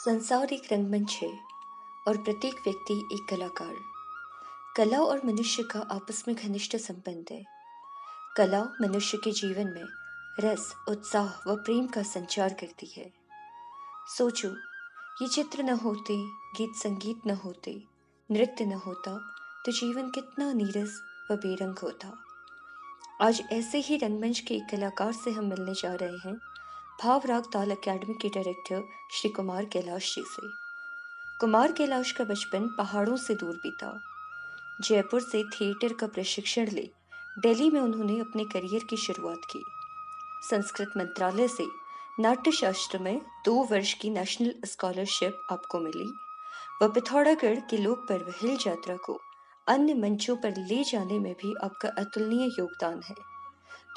संसार एक रंगमंच है और प्रत्येक व्यक्ति एक कलाकार। कला और मनुष्य का आपस में घनिष्ठ संबंध है। कला मनुष्य के जीवन में रस, उत्साह व प्रेम का संचार करती है। सोचो, ये चित्र न होते, गीत संगीत न होते, नृत्य न होता, तो जीवन कितना नीरस व बेरंग होता। आज ऐसे ही रंगमंच के एक कलाकार से हम मिलने जा रहे हैं, भाव राग ताल अकेडमी के डायरेक्टर श्री कुमार कैलाश जी से। कुमार कैलाश का बचपन पहाड़ों से दूर बीता। जयपुर से थिएटर का प्रशिक्षण ले दिल्ली में उन्होंने अपने करियर की शुरुआत की। संस्कृत मंत्रालय से नाट्य शास्त्र में 2 वर्ष की नेशनल स्कॉलरशिप आपको मिली व पिथौरागढ़ के लोक पर्व हिल यात्रा को अन्य मंचों पर ले जाने में भी आपका अतुलनीय योगदान है।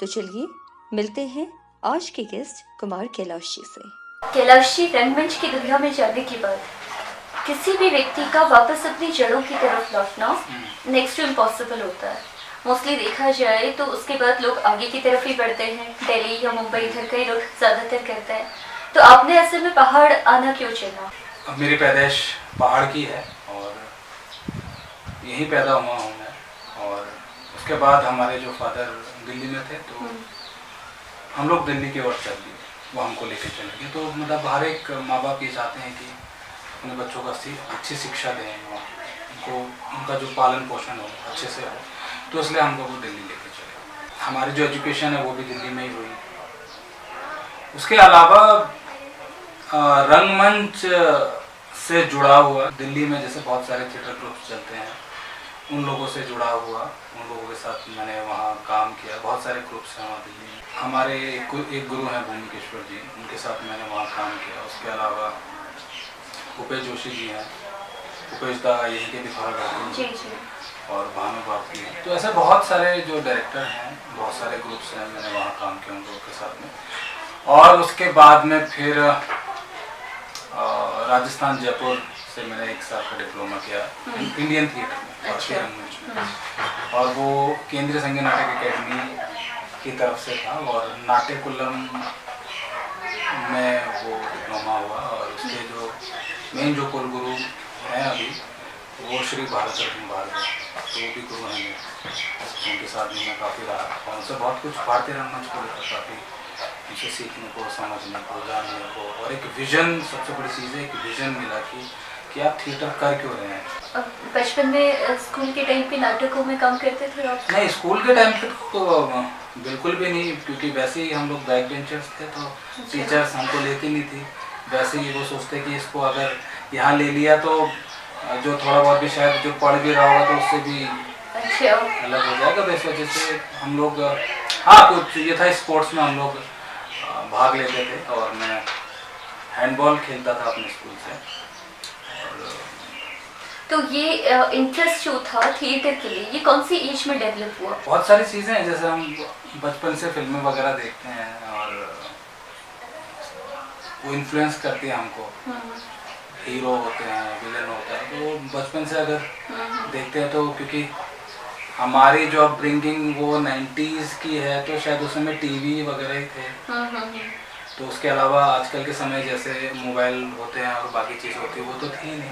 तो चलिए मिलते हैं आज के गेस्ट कुमार कैलाश जी से। कैलाश जी, रंगमंच की दुनिया में जाने के बाद किसी भी व्यक्ति का वापस अपनी जड़ों की तरफ लौटना नेक्स्ट टू इम्पॉसिबल होता है। मोस्टली देखा जाए तो उसके बाद लोग आगे की तरफ ही बढ़ते हैं, दिल्ली या मुंबई इधर का ही लोग ज़्यादातर करते हैं। तो आपने ऐसे में पहाड़ आना क्यों चुना? मेरी पैदाइश पहाड़ की है और यहीं पैदा हुआ हूँ मैं। और उसके बाद हमारे जो फादर दिल्ली में थे तो हम लोग दिल्ली की ओर चल दिए, वो हमको लेके चले गए। तो मतलब हर एक माँ बाप ये चाहते हैं कि अपने बच्चों का अच्छी शिक्षा दें, उनको उनका जो पालन पोषण हो अच्छे से हो, तो इसलिए हमको वो दिल्ली लेके चले। हमारी जो एजुकेशन है वो भी दिल्ली में ही हुई। उसके अलावा रंगमंच से जुड़ा हुआ दिल्ली में जैसे बहुत सारे थिएटर ग्रुप्स चलते हैं, उन लोगों से जुड़ा हुआ, उन लोगों के साथ मैंने वहाँ काम किया। बहुत सारे ग्रुप्स हैं वहाँ दिल्ली में। हमारे एक गुरु हैं भूमिकेश्वर जी, उनके साथ मैंने वहाँ काम किया। उसके अलावा उपेश जोशी जी हैं, उपेश दा यहीं के पिथौरागढ़ के और भानु भारती हैं। तो ऐसे बहुत सारे जो डायरेक्टर हैं, बहुत सारे ग्रुप्स हैं, मैंने वहाँ काम किया उन लोगों के साथ में। और उसके बाद में फिर राजस्थान जयपुर से मैंने 1 साल का डिप्लोमा किया इंडियन थिएटर में, भारतीय रंगमंच में। और वो केंद्रीय संगीत नाटक अकेडमी की तरफ से था और नाट्यकुलम में वो डिप्लोमा हुआ। और उसके जो मेन जो कुलगुरु हैं अभी वो श्री भारत रत्न भारत, तो वो भी गुरु हैं मेरे। उनके साथ भी मैं काफ़ी रहा और उनसे बहुत कुछ भारतीय रंगमंच को लेकर काफ़ी उनसे सीखने को, समझने को, जानने को। और एक विज़न, सबसे बड़ी चीज़ है, एक विज़न मिला कि आप थिएटर कर क्यों रहे हैं। बचपन में स्कूल के टाइम पे नाटकों में काम करते थे आप? नहीं, स्कूल के टाइम पे तो बिल्कुल भी नहीं, क्योंकि वैसे ही हम लोग बैक बेंचर्स थे तो टीचर्स हमको लेती नहीं थी। वैसे ही वो सोचते कि इसको अगर यहाँ ले लिया तो जो थोड़ा बहुत भी शायद जो पढ़ भी रहा होगा तो उससे भी अलग हो जाएगा। तो इस वजह से हम लोग कुछ ये था, स्पोर्ट्स में हम लोग भाग लेते थे और मैं हैंडबॉल खेलता था अपने स्कूल से। तो ये इंटरेस्ट जो था थिएटर के लिए, ये कौन सी एज में डेवलप हुआ? बहुत सारी चीज़ें हैं, जैसे हम बचपन से फिल्में वगैरह देखते हैं और वो इन्फ्लुएंस करती है हमको। हीरो होते हैं, विलन होता है, तो बचपन से अगर देखते हैं तो क्योंकि हमारी जो अपब्रिंगिंग वो 90s की है तो शायद उस समय टीवी वगैरह ही थे। तो उसके अलावा आजकल के समय जैसे मोबाइल होते हैं और बाकी चीज़ होती है वो तो थी नहीं।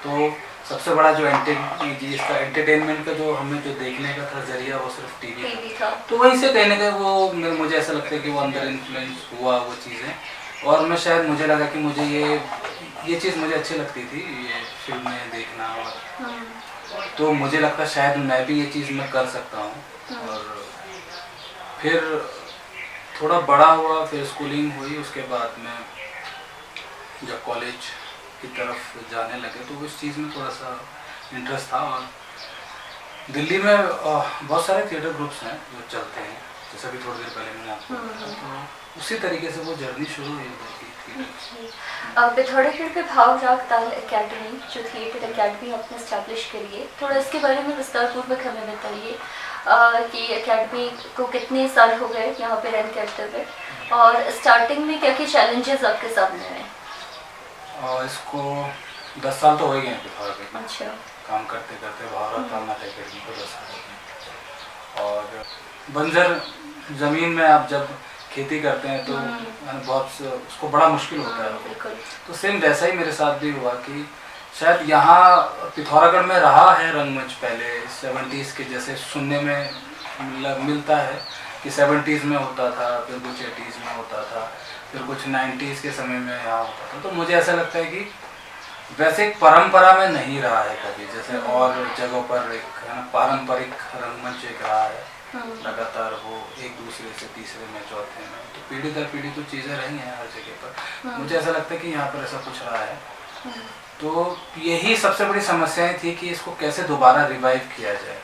तो सबसे बड़ा जो इसका एंटरटेनमेंट का जो हमें जो देखने का था जरिया वो सिर्फ टीवी था। तो वहीं से कहने का वो मुझे ऐसा लगता है कि वो अंदर इन्फ्लुएंस हुआ वो चीज़ें। और मैं शायद मुझे लगा कि मुझे ये चीज़ मुझे अच्छी लगती थी, ये फिल्में देखना। और तो मुझे लगता शायद मैं भी ये चीज़ मैं कर सकता हूँ। और फिर थोड़ा बड़ा हुआ, फिर स्कूलिंग हुई, उसके बाद में जब कॉलेज की तरफ जाने लगे तो उस चीज़ में थोड़ा सा इंटरेस्ट था। और दिल्ली में बहुत सारे थिएटर ग्रुप्स हैं जो चलते हैं, जैसे भी थोड़ी देर पहले मैंने आपको बताया। तो उसी तरीके से वो जर्नी शुरू हुई थिएटर। पिथौरागढ़ पे भाव राग ताल अकेडमी जो थिएटर अकेडमी आपने इस्टेब्लिश करी है, थोड़ा इसके बारे में विस्तारपूर्वक हमें बताइए कि अकेडमी को कितने साल हो गए यहाँ पे रन करते हुए और स्टार्टिंग में क्या क्या चैलेंजेस आपके सामने आए? इसको 10 साल तो हो गए हैं पिथौरागढ़ में। अच्छा। काम करते करते भाव राग ताल अकेडमी को 10 साल हो गए। और बंजर ज़मीन में आप जब खेती करते हैं तो बहुत उसको बड़ा मुश्किल होता है। तो सेम वैसा ही मेरे साथ भी हुआ कि शायद यहाँ पिथौरागढ़ में रहा है रंगमंच पहले 70s के, जैसे सुनने में मिलता है कि 70s में होता था, फिर कुछ 80s में होता था, फिर कुछ 90s के समय में यहाँ होता था। तो मुझे ऐसा लगता है कि वैसे एक परंपरा में नहीं रहा है कभी, जैसे और जगहों पर एक है ना पारंपरिक रंगमंच एक रहा है लगातार, वो एक दूसरे से तीसरे में चौथे में, तो पीढ़ी दर पीढ़ी कुछ चीज़ें रही हैं हर जगह पर। मुझे ऐसा लगता है कि यहाँ पर ऐसा कुछ रहा है। तो यही सबसे बड़ी समस्याएं थी कि इसको कैसे दोबारा रिवाइव किया जाए,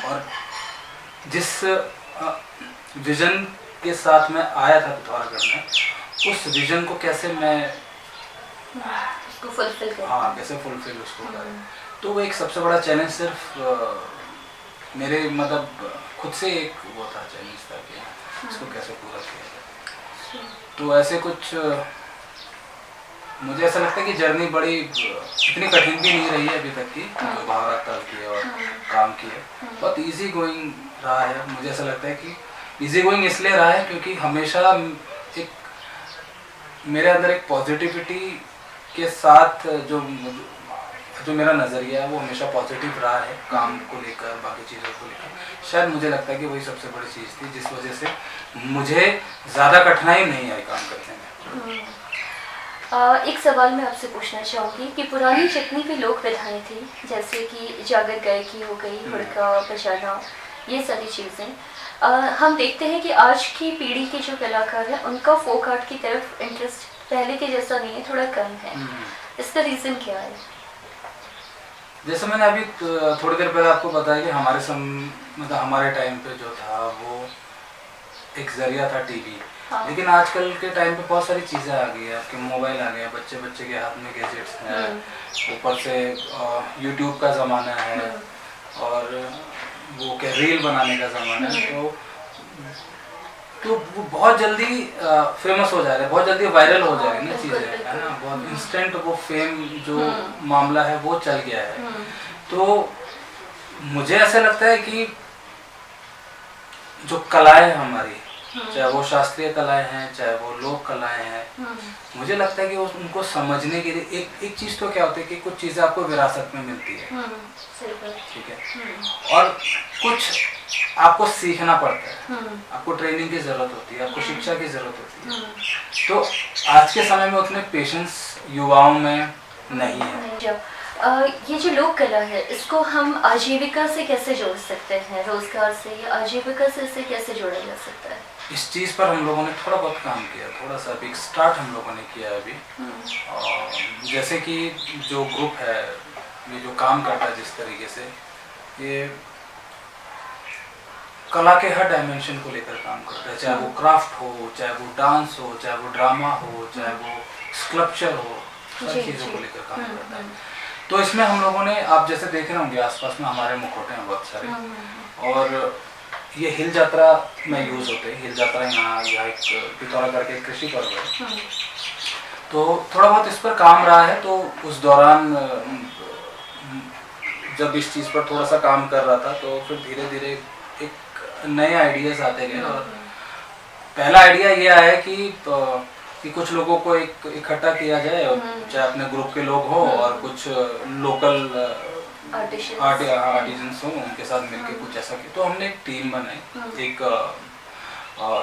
और जिस विजन के साथ मैं आया था पिथौरागढ़ में, उस विजन को कैसे मैं उसको फुलफिल करें। हाँ, कैसे फुलफिल उसको करें। तो वो एक सबसे बड़ा चैलेंज सिर्फ मेरे मतलब खुद से एक वो था, चैलेंज था कि इसको कैसे पूरा किया जाए। तो ऐसे कुछ मुझे ऐसा लगता है कि जर्नी बड़ी इतनी कठिन भी नहीं रही है अभी तक की, जो भारत तल की और काम की है, बहुत इजी गोइंग रहा है। मुझे ऐसा लगता है कि इजी गोइंग इसलिए रहा है क्योंकि हमेशा एक मेरे अंदर एक पॉजिटिविटी के साथ जो मेरा नज़रिया है वो हमेशा पॉजिटिव रहा है, काम को लेकर, बाकी चीज़ों को लेकर। शायद मुझे लगता है कि वही सबसे बड़ी चीज़ थी जिस वजह से मुझे ज़्यादा कठिनाई नहीं आई काम करने में। एक सवाल मैं आपसे पूछना चाहूँगी कि पुरानी जितनी भी लोक विधाएँ थी, जैसे कि जागर गायकी हो गई, हुड़का बजाना, ये सारी चीज़ें, हम देखते हैं कि आज की पीढ़ी के जो कलाकार हैं उनका फोक आर्ट की तरफ इंटरेस्ट पहले के जैसा नहीं है, थोड़ा कम है। इसका रीज़न क्या है? जैसे मैंने अभी थोड़ी देर पहले आपको बताया कि मतलब हमारे टाइम पे जो था वो एक जरिया था टीवी। हाँ। लेकिन आजकल के टाइम पे बहुत सारी चीज़ें आ गई है, आपके मोबाइल आ गए, बच्चे के हाथ में गैजेट्स हैं, ऊपर से यूट्यूब का ज़माना है, और वो क्या रील बनाने का ज़माना है। तो वो बहुत जल्दी फेमस हो जा रहे हैं, बहुत जल्दी वायरल हो जा रही है ना चीज़ें, है ना, बहुत इंस्टेंट वो फेम जो मामला है वो चल गया है। तो मुझे ऐसा लगता है कि जो कलाएं हमारी, चाहे वो शास्त्रीय कलाएं हैं, चाहे वो लोक कलाएं हैं, मुझे लगता है कि उनको समझने के लिए एक चीज़ तो क्या होती है कि कुछ चीज़ें आपको विरासत में मिलती है, ठीक है, और कुछ आपको सीखना पड़ता है, आपको ट्रेनिंग की ज़रूरत होती है, आपको शिक्षा की ज़रूरत होती है। तो आज के समय में उतने पेशेंस युवाओं में नहीं है। ये जो लोक कला है, इसको हम आजीविका से कैसे जोड़ सकते हैं? रोजगार से या आजीविका से इसे कैसे जोड़ा जा सकता है? इस चीज़ पर हम लोगों ने थोड़ा बहुत काम किया, थोड़ा सा बिग स्टार्ट हम लोगों ने किया अभी। जैसे कि जो ग्रुप है, ये जो काम करता है जिस तरीके से, ये कला के हर डायमेंशन को लेकर काम करता है, चाहे वो क्राफ्ट हो, चाहे वो डांस हो, चाहे वो ड्रामा हो, चाहे वो स्कल्पचर हो, सारी चीज़ों को लेकर काम करता है। तो इसमें हम लोगों ने, आप जैसे देख रहे होंगे आसपास में हमारे मुखौटे हैं बहुत सारे, और ये हिल यात्रा में यूज़ होते हैं। हिल यात्रा यहाँ एक पिथौरागढ़ के कृषि पर्व है, तो थोड़ा बहुत इस पर काम रहा है। तो उस दौरान जब इस चीज़ पर थोड़ा सा काम कर रहा था, तो फिर धीरे धीरे एक नए आइडियाज़ आते गए, और पहला आइडिया ये आया कि कुछ लोगों को इकट्ठा किया जाए, चाहे अपने ग्रुप के लोग हो और कुछ लोकल आर्टिजन्स हो, उनके साथ मिलकर कुछ ऐसा किया। तो हमने एक टीम बनाई, एक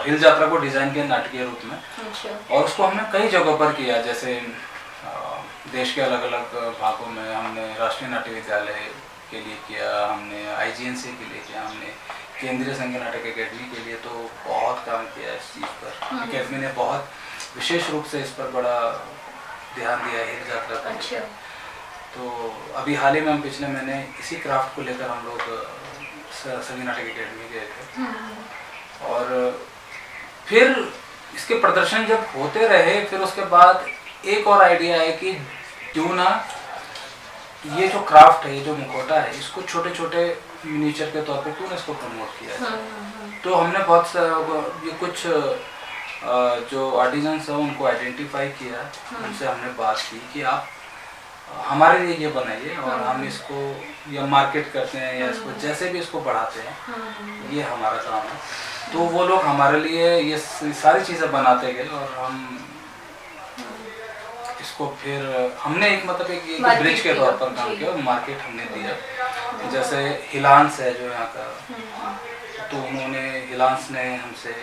हिल यात्रा को डिज़ाइन किया नाटकीय रूप में, और उसको हमने कई जगहों पर किया, जैसे देश के अलग अलग भागों में हमने राष्ट्रीय नाट्य विद्यालय के लिए किया, हमने IGNC के लिए किया, हमने केंद्रीय संघीय नाटक अकेडमी के लिए तो बहुत काम किया इस चीज़ पर। अकेडमी ने बहुत विशेष रूप से इस पर बड़ा ध्यान दिया है, हिल यात्रा पर। तो अभी हाल ही में हम पिछले महीने इसी क्राफ्ट को लेकर हम लोग संघीय नाटक अकेडमी गए थे, और फिर इसके प्रदर्शन जब होते रहे, फिर उसके बाद एक और आइडिया है कि क्यों ना ये जो क्राफ्ट है, ये जो मुखौटा है, इसको छोटे छोटे मिनिएचर के तौर पे क्यों ना इसको प्रमोट किया जाए। तो हमने बहुत ये कुछ जो आर्टिजन्स हैं उनको आइडेंटिफाई किया, उनसे हमने बात की कि आप हमारे लिए ये बनाइए और हम इसको या मार्केट करते हैं या इसको जैसे भी इसको बढ़ाते हैं, ये हमारा काम है। तो वो लोग हमारे लिए ये सारी चीज़ें बनाते गए और हम इसको फिर हमने एक मतलब एक ब्रिज के तौर पर काम किया और मार्केट हमने दिया। जैसे हिलांस है जो यहाँ का, तो उन्होंने हिलांस ने हमसे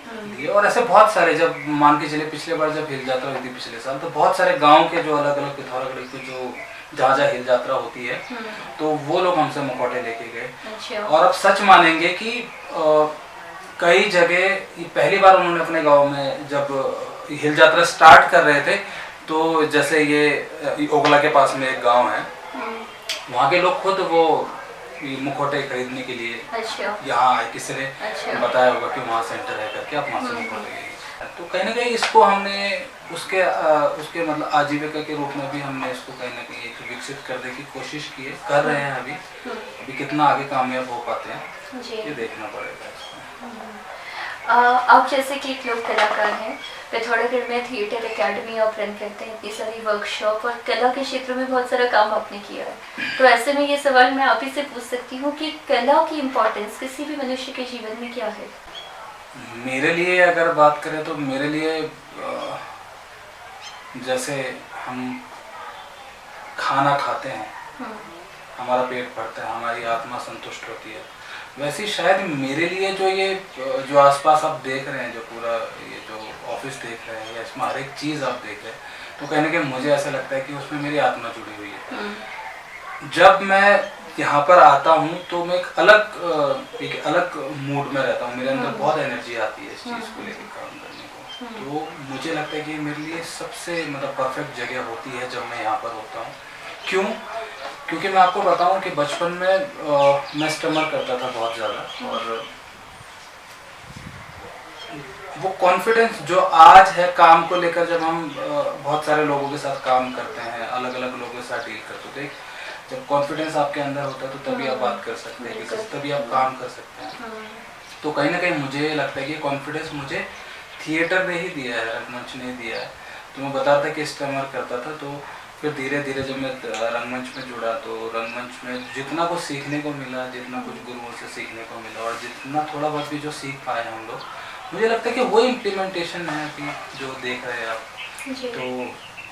लिए और ऐसे बहुत सारे, जब मान के चले पिछले बार जब हिल यात्रा हुई थी पिछले साल, तो बहुत सारे गांव के जो अलग अलग पिथौरागढ़ के जो जहाँ जहाँ हिल यात्रा होती है तो वो लोग हमसे मुखौटे लेके गए। और अब सच मानेंगे कि कई जगह पहली बार उन्होंने अपने गांव में जब हिल यात्रा स्टार्ट कर रहे थे, तो जैसे ये ओगला के पास में एक गांव है, वहाँ के लोग खुद वो मुखौटे खरीदने के लिए यहाँ आए, किसी ने बताया होगा कि वहाँ सेंटर है करके, आप वहाँ से मुखौटे लीजिए। तो कहीं ना कहीं इसको हमने उसके मतलब आजीविका के रूप में भी हमने इसको कहीं ना कहीं एक विकसित करने की कोशिश की है, कर रहे हैं। अभी कितना आगे कामयाब हो पाते हैं ये देखना पड़ेगा इसको। आप जैसे कि एक लोक कलाकार हैं, पिथौरागढ़ में थिएटर एकेडमी आप रन करते हैं, इतनी सारी वर्कशॉप और कला के क्षेत्र में बहुत सारा काम आपने किया है। तो ऐसे में ये सवाल मैं आप ही से पूछ सकती हूँ कि कला की इम्पोर्टेंस किसी भी मनुष्य के जीवन में क्या है? मेरे लिए अगर बात करें तो मेरे लिए जैसे हम खाना खाते हैं, हमारा पेट भरता है, हमारी आत्मा संतुष्ट होती है, वैसे ही शायद मेरे लिए जो आसपास आप देख रहे हैं, जो पूरा ये जो ऑफिस देख रहे हैं या इसमें हर एक चीज़ आप देख रहे हैं, तो कहीं ना कहीं मुझे ऐसा लगता है कि उसमें मेरी आत्मा जुड़ी हुई है। जब मैं यहाँ पर आता हूँ तो मैं एक अलग मूड में रहता हूँ, मेरे अंदर बहुत एनर्जी आती है इस चीज़ को लेकर काम करने को। तो मुझे लगता है कि मेरे लिए सबसे मतलब परफेक्ट जगह होती है जब मैं यहाँ पर होता हूँ। क्यों? क्योंकि मैं आपको बताऊं कि बचपन में मैं स्टमर करता था बहुत ज़्यादा, और वो कॉन्फिडेंस जो आज है काम को लेकर, जब हम बहुत सारे लोगों के साथ काम करते हैं, अलग अलग लोगों के साथ डील करते थे, जब कॉन्फिडेंस आपके अंदर होता है तो तभी आप बात कर सकते हैं, तभी आप काम कर सकते हैं। तो कहीं ना कहीं मुझे लगता है कि कॉन्फिडेंस मुझे थिएटर ने ही दिया है, रंगमंच ने दिया है। तो मैं बता था कि स्टमर करता था, तो फिर धीरे धीरे जब मैं रंगमंच में जुड़ा तो रंगमंच में जितना कुछ सीखने को मिला, जितना कुछ गुरुओं से सीखने को मिला और जितना थोड़ा बहुत भी जो सीख पाए हम लोग, मुझे लगता है कि वो इम्प्लीमेंटेशन है अभी जो देख रहे हैं आप। तो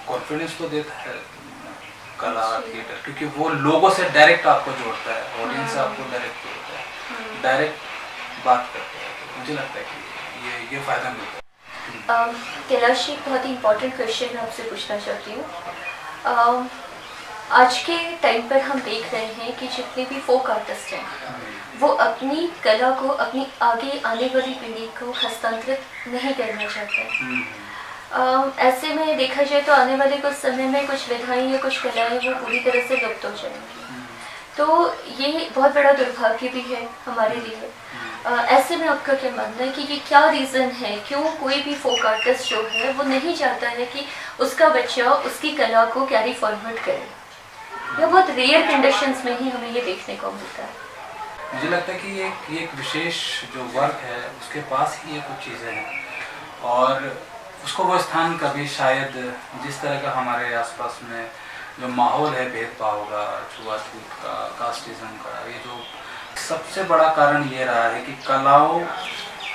कॉन्फिडेंस तो देता है कला थिएटर, क्योंकि वो लोगों से डायरेक्ट आपको जोड़ता है, ऑडियंस से आपको डायरेक्ट जोड़ता है, डायरेक्ट बात करता है। तो मुझे लगता है कि ये फ़ायदा मिलता है। कैलाश, एक बहुत ही इम्पोर्टेंट क्वेश्चन मैं आपसे पूछना चाहती हूँ। आज के टाइम पर हम देख रहे हैं कि जितने भी फोक आर्टिस्ट हैं वो अपनी कला को अपनी आगे आने वाली पीढ़ी को हस्तांतरित नहीं करना चाहते। ऐसे में देखा जाए तो आने वाले कुछ समय में कुछ विधाएं या कुछ कलाएं वो पूरी तरह से लुप्त हो जाएंगी। तो ये बहुत बड़ा दुर्भाग्य भी है हमारे लिए। ऐसे में आपका क्या मानना है कि ये क्या रीज़न है, क्यों कोई भी फोक आर्टिस्ट जो है वो नहीं चाहता है कि उसका बच्चा उसकी कला को कैरी फॉरवर्ड करे? या बहुत रेयर कंडीशंस में ही हमें ये देखने को मिलता है। मुझे लगता है कि ये एक विशेष जो वर्क है उसके पास ही ये कुछ चीज़ें हैं, और उसको वो स्थान कभी शायद जिस तरह का हमारे आसपास में जो माहौल है भेदभाव का, छुआछूत का, कास्टिज्म का, ये जो सबसे बड़ा कारण ये रहा है कि कलाओं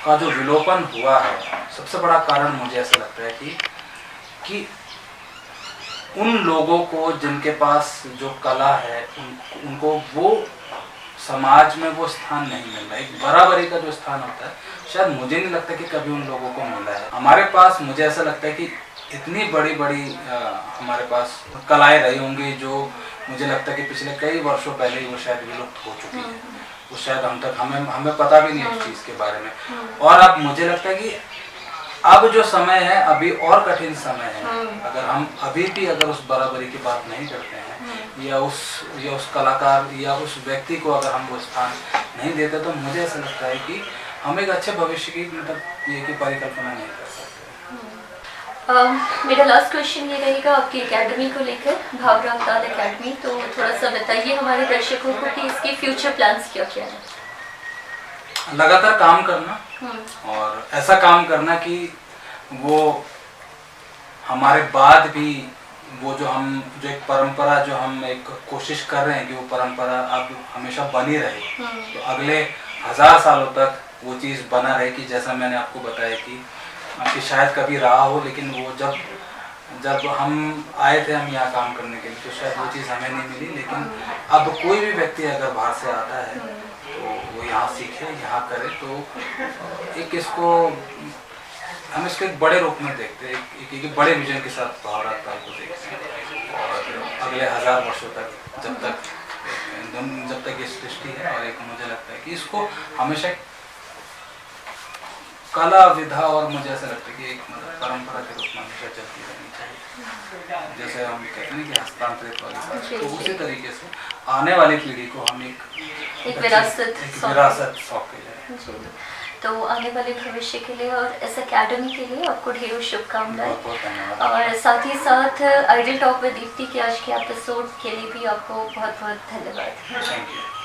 का जो विलोपन हुआ है, सबसे बड़ा कारण मुझे ऐसा लगता है कि उन लोगों को जिनके पास जो कला है उनको वो समाज में वो स्थान नहीं मिल रहा है। एक बराबरी का जो स्थान होता है शायद मुझे नहीं लगता कि कभी उन लोगों को मिला है। हमारे पास मुझे ऐसा लगता है कि इतनी बड़ी बड़ी हमारे पास कलाएं रही होंगी जो मुझे लगता है कि पिछले कई वर्षों पहले ही वो शायद विलुप्त हो चुकी है। वो शायद हमें पता भी नहीं उस चीज़ के बारे में। और अब मुझे लगता है कि अब जो समय है अभी और कठिन समय है। अगर हम अभी भी अगर उस बराबरी की बात नहीं करते हैं या उस कलाकार या उस व्यक्ति को अगर हम वो स्थान नहीं देते, तो मुझे ऐसा लगता है कि हम एक अच्छे भविष्य की मतलब ये की परिकल्पना नहीं कर सकते। मेरा लास्ट क्वेश्चन ये रहेगा आपकी एकेडमी को लेकर, भावराव ताल एकेडमी। तो थोड़ा सा बताइए हमारे दर्शकों को कि इसके फ्यूचर प्लान्स क्या क्या हैं? लगातार काम करना और ऐसा काम करना कि वो हमारे बाद भी वो जो एक परंपरा जो हम एक कोशिश कर रहे हैं कि वो परंपरा अब हमेशा बनी रहे, तो अगले 1000 सालों तक वो चीज़ बना रहे कि जैसा मैंने आपको बताया कि शायद कभी रहा हो, लेकिन वो जब हम आए थे हम यहाँ काम करने के लिए तो शायद वो चीज़ हमें नहीं मिली, लेकिन अब कोई भी व्यक्ति अगर बाहर से आता है तो वो यहाँ सीखे, यहाँ करे, तो एक इसको हम इसको एक बड़े रूप में देखते हैं, एक बड़े विजन के साथ भारत को देखते हैं, और अगले 1000 वर्षों तक जब तक ये सृष्टि है, और एक मुझे लगता है कि इसको हमेशा कला विधा और मुझे ऐसा लगता है कि एक मतलब परंपरा के रूप में हमेशा चलती रहनी चाहिए, जैसे हम कहते हैं कि हस्तांतरित वाली बात, तो उसी तरीके से आने वाली पीढ़ी को हम एक विरासत सौंपे जाए। तो आने वाले भविष्य के लिए और इस अकेडमी के लिए आपको ढेरों शुभकामनाएं, और साथ ही साथ आइडियल टॉक विद दीप्ति के आज के एपिसोड के लिए भी आपको बहुत बहुत धन्यवाद। Thank you.